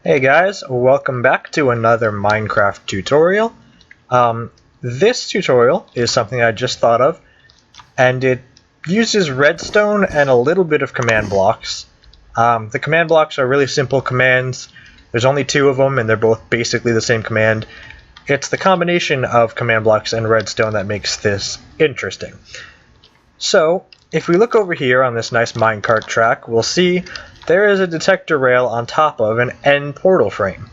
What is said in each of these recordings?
Hey guys, welcome back to another Minecraft tutorial. This tutorial is something I just thought of, and it uses redstone and a little bit of command blocks. The command blocks are really simple commands. There's only two of them, and they're both basically the same command. It's the combination of command blocks and redstone that makes this interesting. So, if we look over here on this nice minecart track, we'll see there is a detector rail on top of an end portal frame.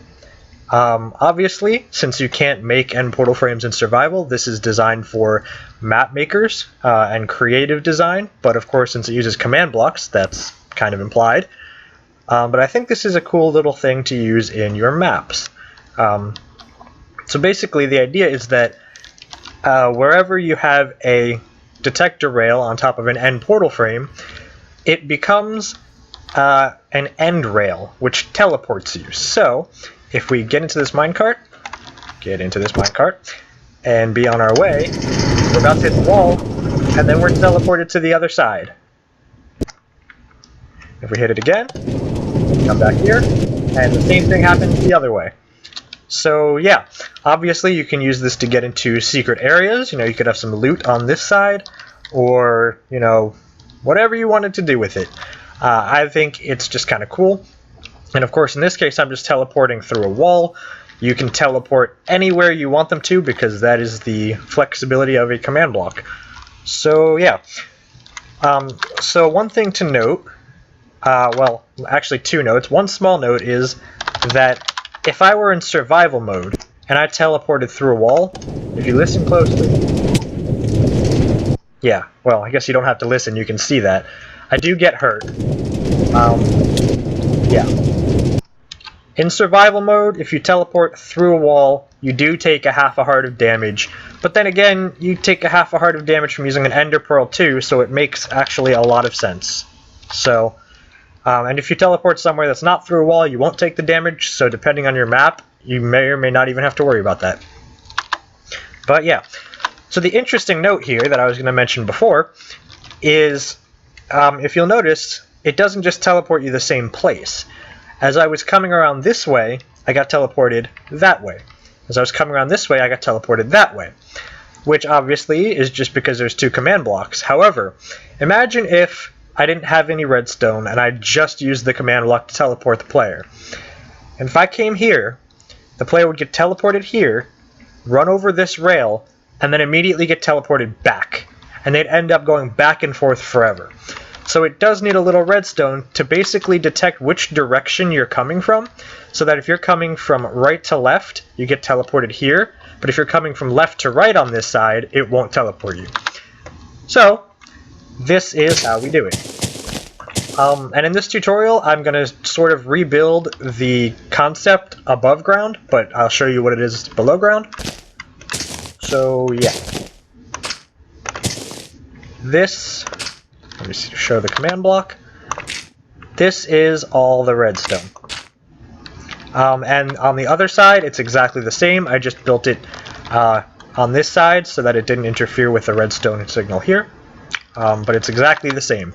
Obviously, since you can't make end portal frames in survival, this is designed for map makers and creative design, but of course, since it uses command blocks, that's kind of implied. But I think this is a cool little thing to use in your maps. So basically, the idea is that wherever you have a detector rail on top of an end portal frame, it becomes an end rail, which teleports you. So, if we get into this minecart, and be on our way, we're about to hit the wall, and then we're teleported to the other side. If we hit it again, come back here, and the same thing happens the other way. So yeah, obviously you can use this to get into secret areas. You could have some loot on this side, or, whatever you wanted to do with it. I think it's just kind of cool. And of course, in this case, I'm just teleporting through a wall. You can teleport anywhere you want them to because that is the flexibility of a command block. So yeah. So one thing to note, well, actually two notes. One small note is that if I were in survival mode and I teleported through a wall, if you listen closely, yeah, well, I guess you don't have to listen, you can see that. I do get hurt. Yeah. In survival mode, if you teleport through a wall, you do take a half a heart of damage. But then again, you take a half a heart of damage from using an ender pearl too, so it makes actually a lot of sense. So, and if you teleport somewhere that's not through a wall, you won't take the damage, so depending on your map, you may or may not even have to worry about that. But yeah. So the interesting note here that I was going to mention before is, if you'll notice, it doesn't just teleport you the same place. As I was coming around this way, I got teleported that way. As I was coming around this way, I got teleported that way. Which obviously is just because there's two command blocks. However, imagine if I didn't have any redstone and I just used the command block to teleport the player. And if I came here, the player would get teleported here, run over this rail, and then immediately get teleported back. And they'd end up going back and forth forever. So it does need a little redstone to basically detect which direction you're coming from, so that if you're coming from right to left, you get teleported here, but if you're coming from left to right on this side, it won't teleport you. So, this is how we do it. And in this tutorial, I'm going to sort of rebuild the concept above ground, but I'll show you what it is below ground. So, yeah. This, let me show the command block. This is all the redstone. And on the other side, it's exactly the same. I just built it on this side so that it didn't interfere with the redstone signal here. But it's exactly the same.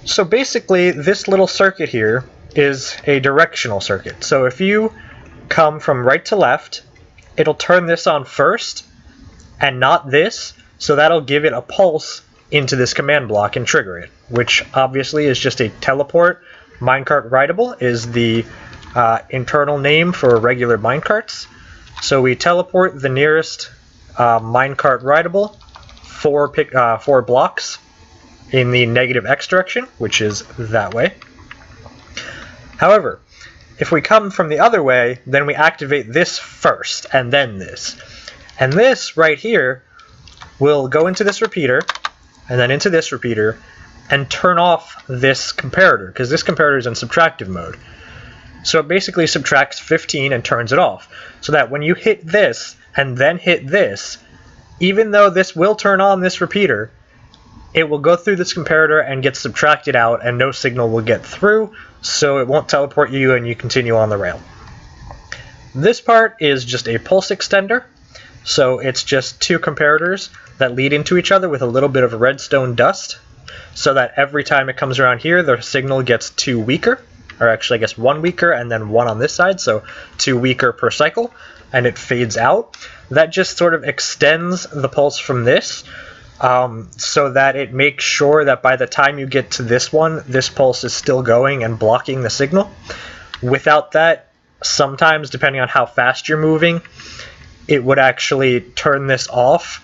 So basically, this little circuit here is a directional circuit. So if you come from right to left, it'll turn this on first, and not this, so that'll give it a pulse into this command block and trigger it, which obviously is just a teleport. Minecart writable is the internal name for regular minecarts. So we teleport the nearest minecart writable 4 blocks in the negative x direction, which is that way. However, if we come from the other way, then we activate this first, and then this. And this right here will go into this repeater, and then into this repeater, and turn off this comparator, because this comparator is in subtractive mode. So it basically subtracts 15 and turns it off. So that when you hit this, and then hit this, even though this will turn on this repeater, it will go through this comparator and get subtracted out, and no signal will get through, so it won't teleport you and you continue on the rail. This part is just a pulse extender, so it's just two comparators that lead into each other with a little bit of redstone dust, so that every time it comes around here, the signal gets 2 weaker. or actually I guess 1 weaker and then 1 on this side, so 2 weaker per cycle, and it fades out. That just sort of extends the pulse from this, so that it makes sure that by the time you get to this one, this pulse is still going and blocking the signal. Without that, sometimes, depending on how fast you're moving, it would actually turn this off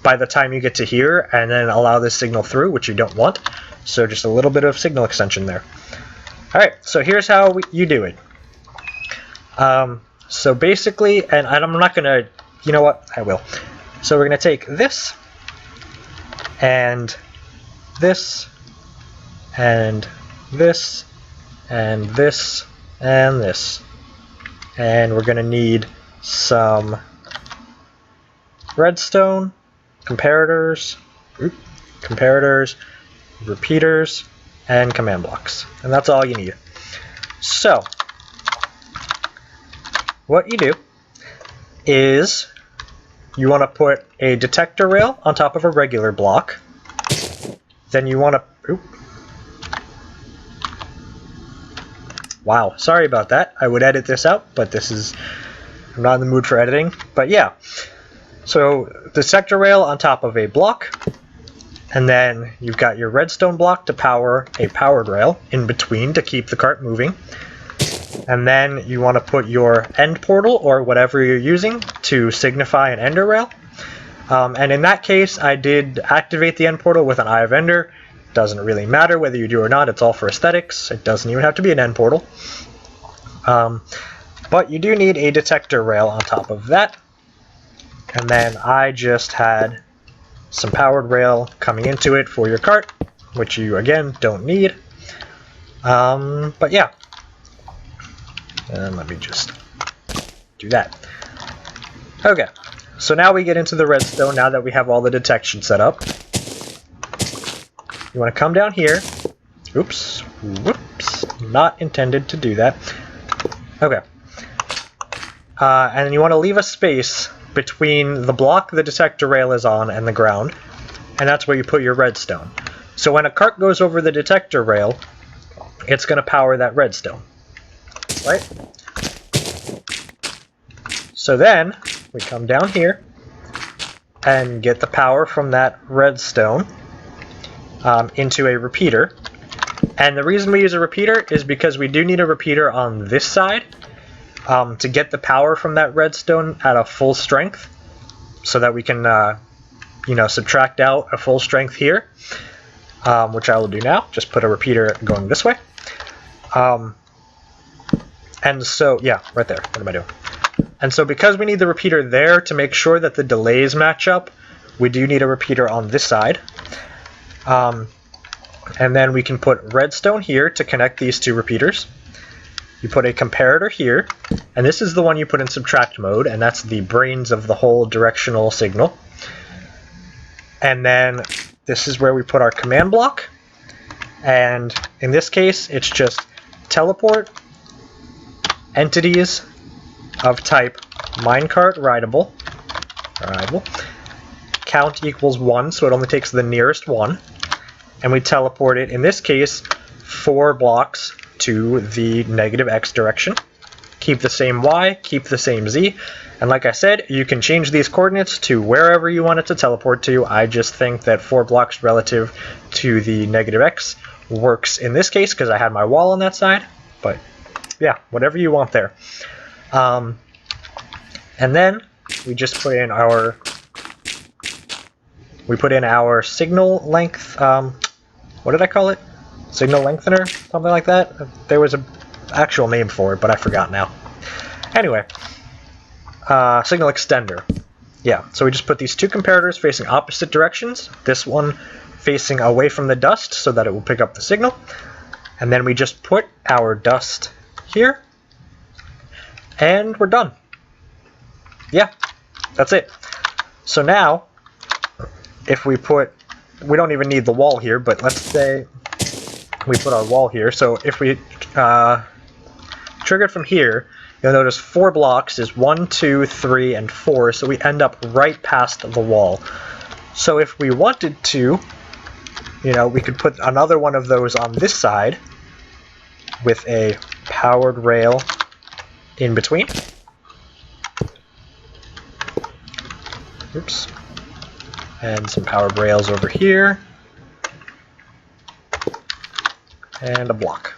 by the time you get to here and then allow this signal through, which you don't want. So just a little bit of signal extension there. Alright, so here's how you do it. So basically, and I'm not going to, you know what, I will. So we're going to take this, and this, and this, and this, and this. And we're going to need some redstone, comparators, repeaters, and command blocks. And that's all you need. So, what you do is you want to put a detector rail on top of a regular block. Then you want to... Wow, sorry about that. I would edit this out, but I'm not in the mood for editing. But yeah, so detector rail on top of a block, and then you've got your redstone block to power a powered rail in between to keep the cart moving. And then you want to put your end portal, or whatever you're using, to signify an ender rail. And in that case, I did activate the end portal with an Eye of Ender. Doesn't really matter whether you do or not, it's all for aesthetics. It doesn't even have to be an end portal. But you do need a detector rail on top of that. And then I just had some powered rail coming into it for your cart, which you, again, don't need. But yeah. And let me just do that. Okay, so now we get into the redstone now that we have all the detection set up. You want to come down here. Oops. Whoops. Not intended to do that. Okay. And then you want to leave a space between the block the detector rail is on and the ground. And that's where you put your redstone. So when a cart goes over the detector rail, it's going to power that redstone. Right? So then we come down here and get the power from that redstone into a repeater. And the reason we use a repeater is because we do need a repeater on this side to get the power from that redstone at a full strength, so that we can subtract out a full strength here, which I will do now. Just put a repeater going this way. And so, yeah, right there. What am I doing? And so because we need the repeater there to make sure that the delays match up, we do need a repeater on this side. And then we can put redstone here to connect these two repeaters. You put a comparator here, and this is the one you put in subtract mode, and that's the brains of the whole directional signal. And then this is where we put our command block. And in this case, it's just teleport entities of type minecart rideable, count equals 1, so it only takes the nearest one, and we teleport it, in this case, 4 blocks to the negative x direction. Keep the same y, keep the same z, and like I said, you can change these coordinates to wherever you want it to teleport to. I just think that 4 blocks relative to the negative x works in this case because I had my wall on that side, but yeah, whatever you want there. And then we just put in our signal length. What did I call it? Signal lengthener, something like that. There was an actual name for it, but I forgot now. Anyway, signal extender. Yeah, so we just put these two comparators facing opposite directions. This one facing away from the dust so that it will pick up the signal. And then we just put our dust here, and we're done. Yeah, that's it. So now, if we don't even need the wall here, but let's say we put our wall here. So if we trigger it from here, you'll notice 4 blocks is 1, 2, 3, and 4, so we end up right past the wall. So if we wanted to, we could put another one of those on this side, with a powered rail in between. Oops. And some powered rails over here. And a block.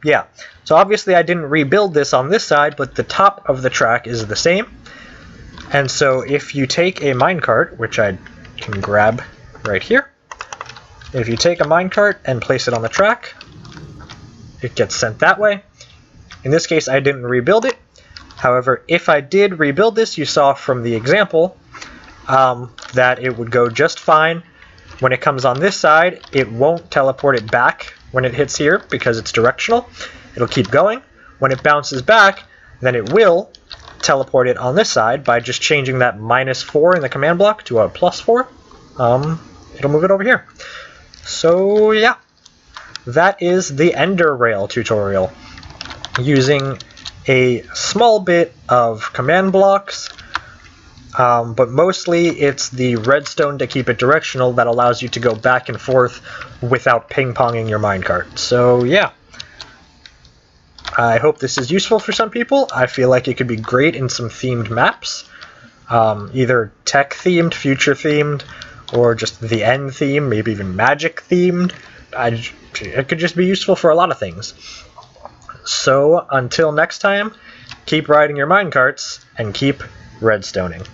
Yeah, so obviously I didn't rebuild this on this side, but the top of the track is the same. And so if you take a minecart, which I can grab right here, if you take a minecart and place it on the track, it gets sent that way. In this case, I didn't rebuild it. However, if I did rebuild this, you saw from the example that it would go just fine. When it comes on this side, it won't teleport it back when it hits here because it's directional. It'll keep going. When it bounces back, then it will teleport it on this side by just changing that -4 in the command block to a +4. It'll move it over here. So yeah, that is the Ender Rail tutorial using a small bit of command blocks, but mostly it's the redstone to keep it directional that allows you to go back and forth without ping-ponging your minecart. So yeah, I hope this is useful for some people. I feel like it could be great in some themed maps, either tech-themed, future-themed, or just the end theme, maybe even magic-themed. It could just be useful for a lot of things. So until next time, keep riding your minecarts and keep redstoning.